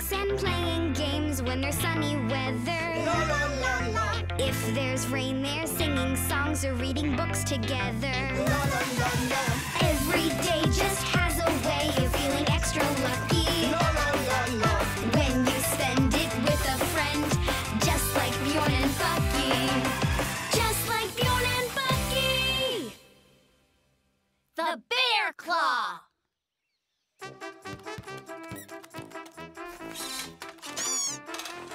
books and playing games when there's sunny weather. La la la la. If there's rain, they're singing songs or reading books together. La la la la. Every day just has a way of feeling extra lucky. La la la la. When you spend it with a friend, just like Bjorn and Bucky. Just like Bjorn and Bucky. The Bear Claw!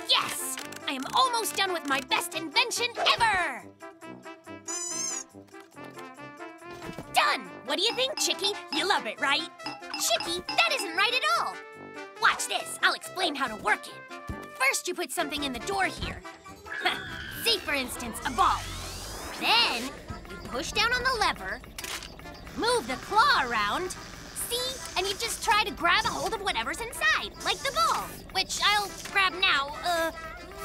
Yes! I am almost done with my best invention ever! Done! What do you think, Chicky? You love it, right? Chicky, that isn't right at all! Watch this. I'll explain how to work it. First, you put something in the door here. See, for instance, a ball. Then, you push down on the lever, move the claw around, see? And you just try to grab a hold of whatever's inside, like the ball, which I'll grab now.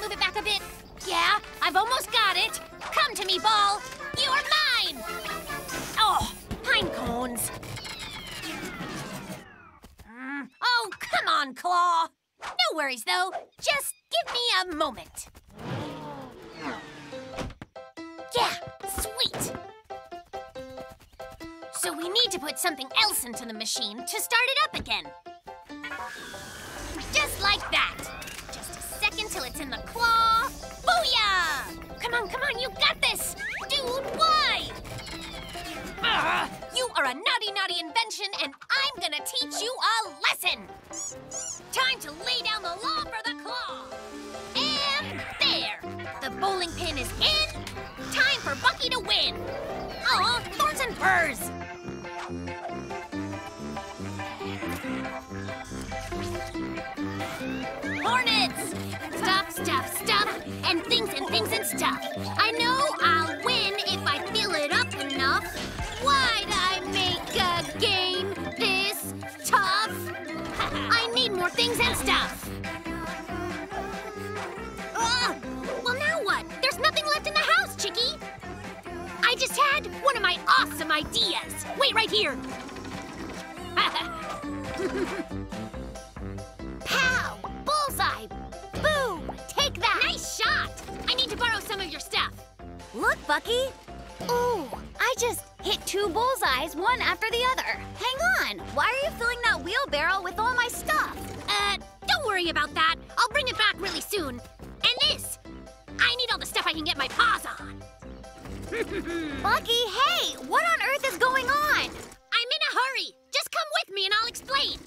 Move it back a bit. Yeah, I've almost got it. Come to me, ball. You are mine. Oh, pine cones. Oh, come on, Claw. No worries, though. Just give me a moment. Yeah, sweet. So we need to put something else into the machine to start it up again. Just like that. Just a second till it's in the claw. Booyah! Come on, you got this. Dude, why? You are a naughty invention, and I'm gonna teach you a lesson. Time to lay down the law for the claw. And there. The bowling pin is in. Time for Bucky to win. Aw, thorns and furs. Hornets! Stuff, and things and stuff. I know I'll win if I fill it up enough. Why'd I make a game this tough? I need more things and stuff. Well, now what? There's nothing left in the house, Chicky. I just had one of my awesome ideas. Wait right here. Pow! Bullseye! Boom! Take that! Nice shot! I need to borrow some of your stuff. Look, Bucky. Ooh, I just hit 2 bullseyes, one after the other. Hang on, why are you filling that wheelbarrow with all my stuff? Don't worry about that. I'll bring it back really soon. And this! I need all the stuff I can get my paws on. Bucky, hey! What on earth is going on? I'm in a hurry. Just come with me and I'll explain.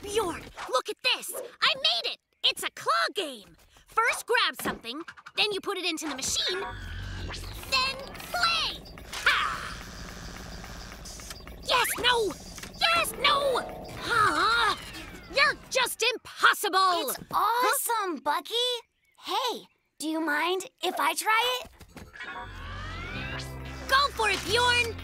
Bjorn, look at this. I made it. It's a claw game. First grab something, then you put it into the machine, then play. Ha! Yes, no. Yes, no. Huh? You're just impossible. It's awesome, Bucky. Hey, do you mind if I try it? Go for it, Bjorn.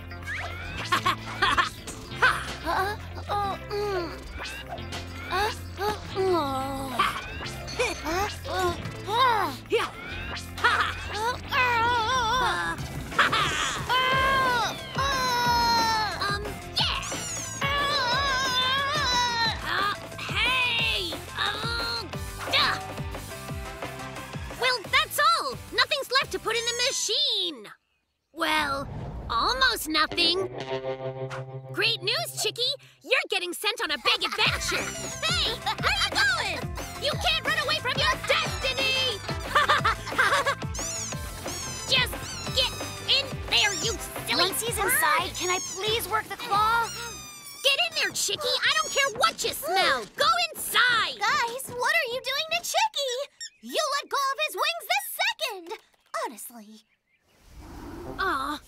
Well, that's all. Nothing's left to put in the machine. Well, almost nothing. Great news, Chicky. You're getting sent on a big adventure. Hey, where you going? You can't run away from your destiny. Just get in there, you silly Once he's bird. inside, can I please work the claw? Get in there, Chicky. I don't care what you smell. Go inside. Guys, what are you doing to Chicky? You let go of his wings this second. Honestly. Aw,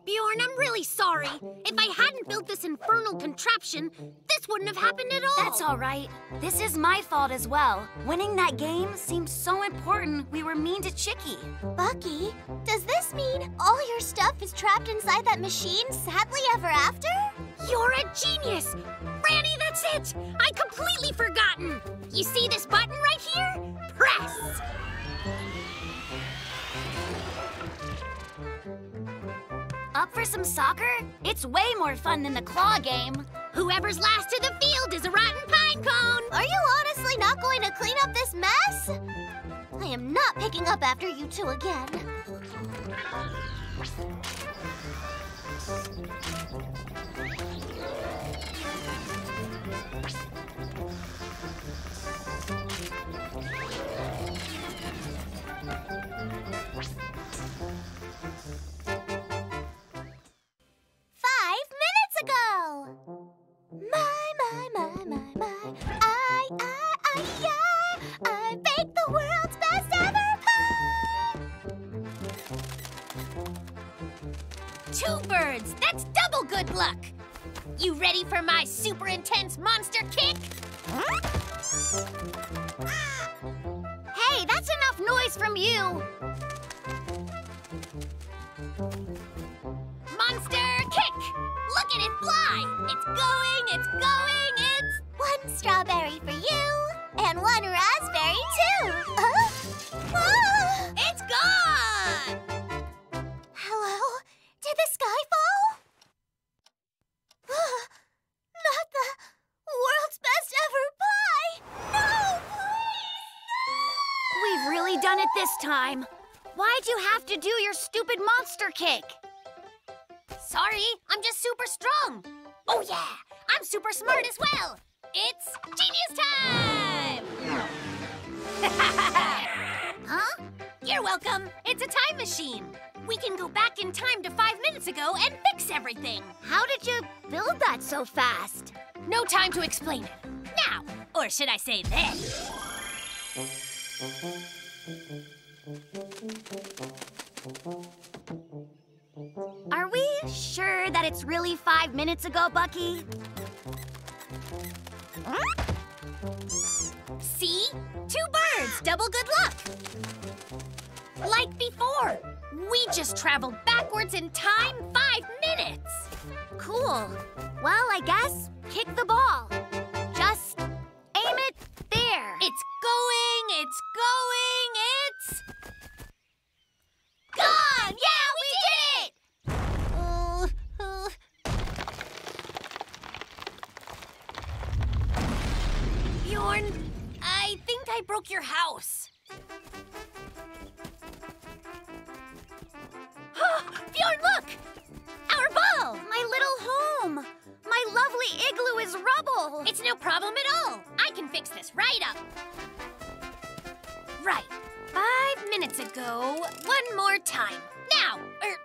Bjorn, I'm really sorry. If I hadn't built this infernal contraption, this wouldn't have happened at all. That's all right. This is my fault as well. Winning that game seemed so important, we were mean to Chicky. Bucky, does this mean all your stuff is trapped inside that machine sadly ever after? You're a genius! Franny, that's it! I completely forgotten! You see this button right here? Press! Up for some soccer? It's way more fun than the claw game. Whoever's last to the field is a rotten pine cone. Are you honestly not going to clean up this mess? I am not picking up after you two again. I baked the world's best ever pie! 2 birds, that's double good luck. You ready for my super intense monster kick? Hey, that's enough noise from you. Monster kick! Look at it fly! It's going, it's going, it's... 1 strawberry for you, and 1 raspberry too. Ah! It's gone! Hello? Did the sky fall? Not the world's best ever pie! No, please! We've really done it this time. Why'd you have to do your stupid monster kick? Sorry, I'm just super strong. Oh yeah, I'm super smart as well. It's genius time! Huh? You're welcome. It's a time machine. We can go back in time to 5 minutes ago and fix everything. How did you build that so fast? No time to explain it. Now, or should I say then? Are we sure that it's really 5 minutes ago, Bucky? See? 2 birds, double good luck. Like before, we just traveled backwards in time 5 minutes. Cool. Well, I guess kick the ball. Just aim it there. It's going, it's going, it's... gone! Yeah, we did it! Bjorn, I think I broke your house. Bjorn, look! Our ball! My little home. My lovely igloo is rubble. It's no problem at all. I can fix this right up. Right. 5 minutes ago. One more time. Now,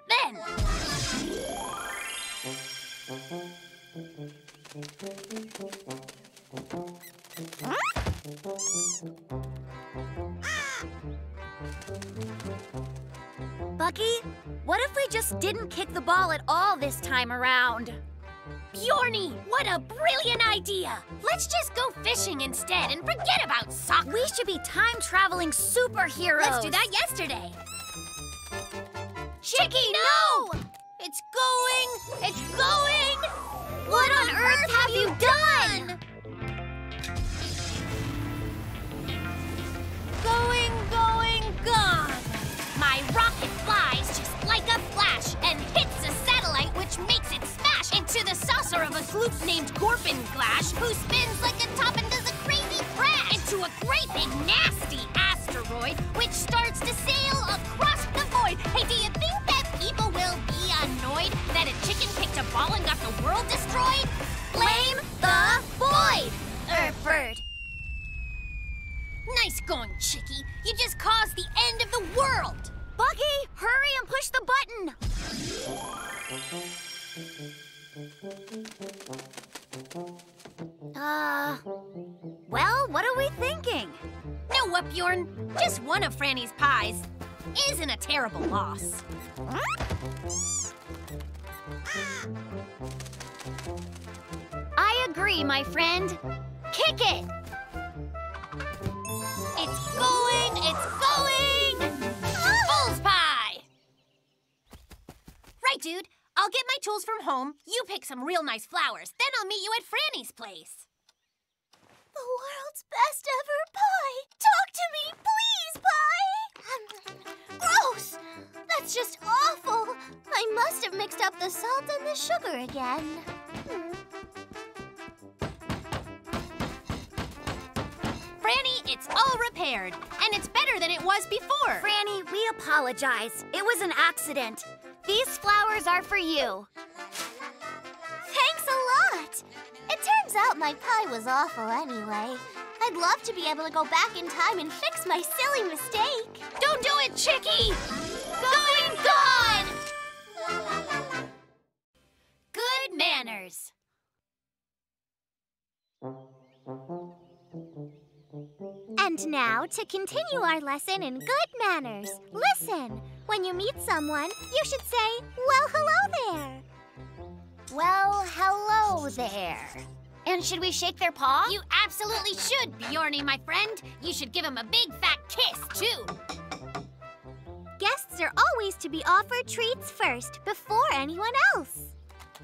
then. Bucky, what if we just didn't kick the ball at all this time around? Bjorny, what a brilliant idea! Let's just go fishing instead and forget about soccer. We should be time-traveling superheroes. Let's do that yesterday. Chicky, no! It's going! It's going! What on earth have you done? Going, going, gone! My rocket flies just like a flash and hits a satellite, which makes it smash into the saucer of a gloop named Gorpinglash, who spins like a top and does a crazy crash into a great big nasty asteroid, which starts to sail across the void. Hey, do you think that people will be annoyed that a chicken picked a ball and got the world destroyed? Blame the void! Bird. Nice going, Chicky. You just caused the end of the world. Bucky, hurry and push the button. Well, what are we thinking? Know what, Bjorn? Just one of Franny's pies isn't a terrible loss. I agree, my friend. Kick it! It's going, it's going! Bull's pie! Right, dude. I'll get my tools from home, you pick some real nice flowers, then I'll meet you at Franny's place. The world's best ever pie! Talk to me, please, pie! Gross! That's just awful. I must have mixed up the salt and the sugar again. Franny, it's all repaired, and it's better than it was before. Franny, we apologize. It was an accident. These flowers are for you. Thanks a lot. It turns out my pie was awful anyway. I'd love to be able to go back in time and fix my silly mistake. Don't do it, Chicky! Going gone! Good manners. And now, to continue our lesson in good manners. Listen, when you meet someone, you should say, well, hello there. Well, hello there. And should we shake their paw? You absolutely should, Bjorny, my friend. You should give him a big fat kiss, too. Guests are always to be offered treats first, before anyone else.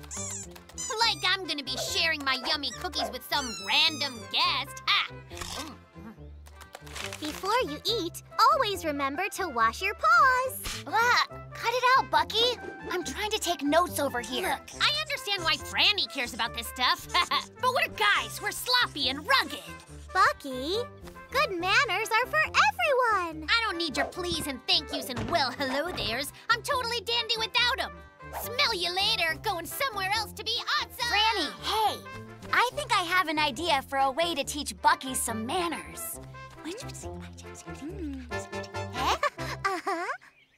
Like I'm gonna be sharing my yummy cookies with some random guest. Ha! Before you eat, always remember to wash your paws. Cut it out, Bucky. I'm trying to take notes over here. Look, I understand why Franny cares about this stuff. But we're guys, we're sloppy and rugged. Bucky, good manners are for everyone. I don't need your please and thank yous and well hello there's. I'm totally dandy without them. Smell you later, going somewhere else to be awesome. Franny, hey. I think I have an idea for a way to teach Bucky some manners.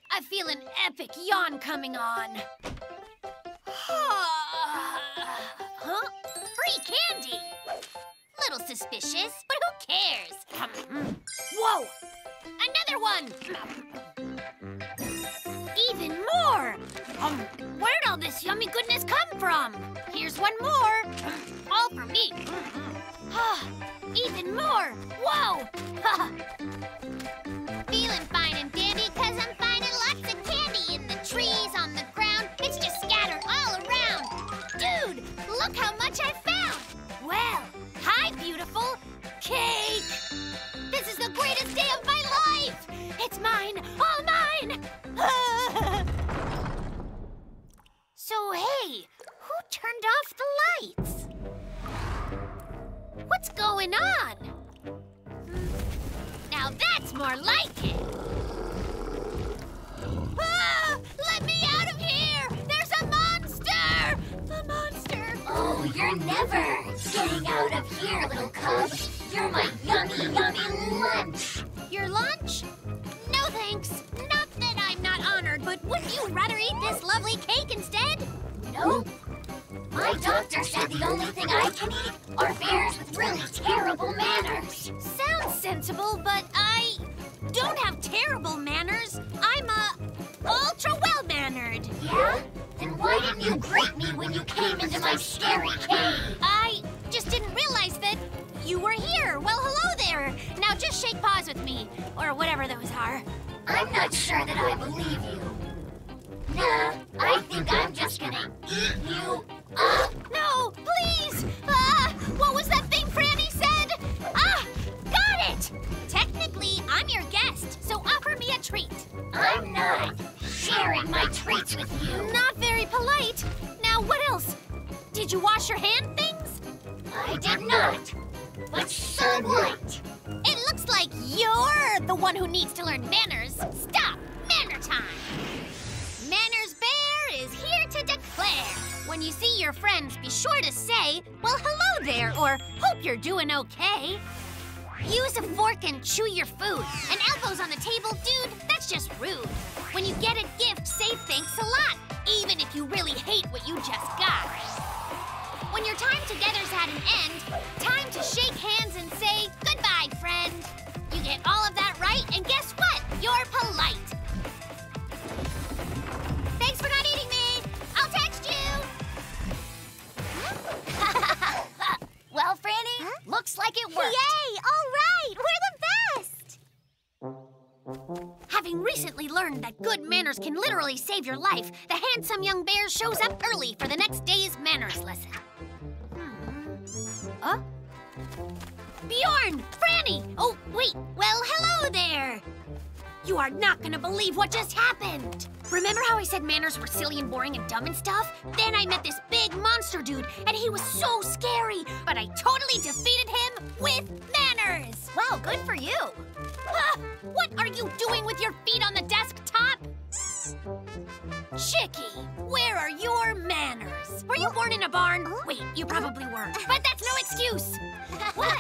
I feel an epic yawn coming on. Huh? Free candy! Little suspicious, but who cares? Whoa! Another one! Even more! Where'd all this yummy goodness come from? Here's one more. All for me. Even more! Whoa! Feeling fine and dandy, 'cause I'm finding lots of candy in the trees, on the ground. It's just scattered all around. Dude, look how much I found! Well, hi, beautiful. Cake! This is the greatest day of my life! It's mine, all mine! So, hey, who turned off the lights? What's going on? Now that's more like it! Ah! Let me out of here! There's a monster! A monster! Oh, you're never getting out of here, little cub. You're my yummy, yummy lunch. Your lunch? No thanks. Not that I'm not honored, but wouldn't you rather eat this lovely cake instead? Nope. My doctor said the only thing I can eat are bears with really terrible manners. Sounds sensible, but I don't have terrible manners. I'm ultra well-mannered. Yeah? Then why didn't you greet me when you came into my scary cave? I just didn't realize that you were here. Well, hello there. Now just shake paws with me, or whatever those are. I'm not sure that I believe you. Nah, I think I'm just gonna eat you up. No, please! What was that thing Franny said? Got it! Technically, I'm your guest, so offer me a treat. I'm not sharing my treats with you. Not very polite. Now, what else? Did you wash your hand things? I did not. But so what? It looks like you're the one who needs to learn manners. Stop! Manner time! Manners Bear is here to declare. When you see your friends, be sure to say, well, hello there, or hope you're doing okay. Use a fork and chew your food. And elbows on the table, dude, that's just rude. When you get a gift, say thanks a lot, even if you really hate what you just got. When your time together's at an end, time to shake hands and say, goodbye, friend. You get all of that right, and guess what? You're polite. Thanks for not eating me. I'll text you. Well, Franny, looks like it worked. Yay! All right! We're the best! Having recently learned that good manners can literally save your life, the handsome young bear shows up early for the next day's manners lesson. Bjorn! Franny! Oh, wait. Well, hello there. You are not gonna believe what just happened! Remember how I said manners were silly and boring and dumb and stuff? Then I met this big monster dude, and he was so scary, but I totally defeated him with manners! Wow, good for you. What are you doing with your feet on the desktop? Chicky, where are your manners? Were you born in a barn? Wait, you probably were, but that's no excuse! What?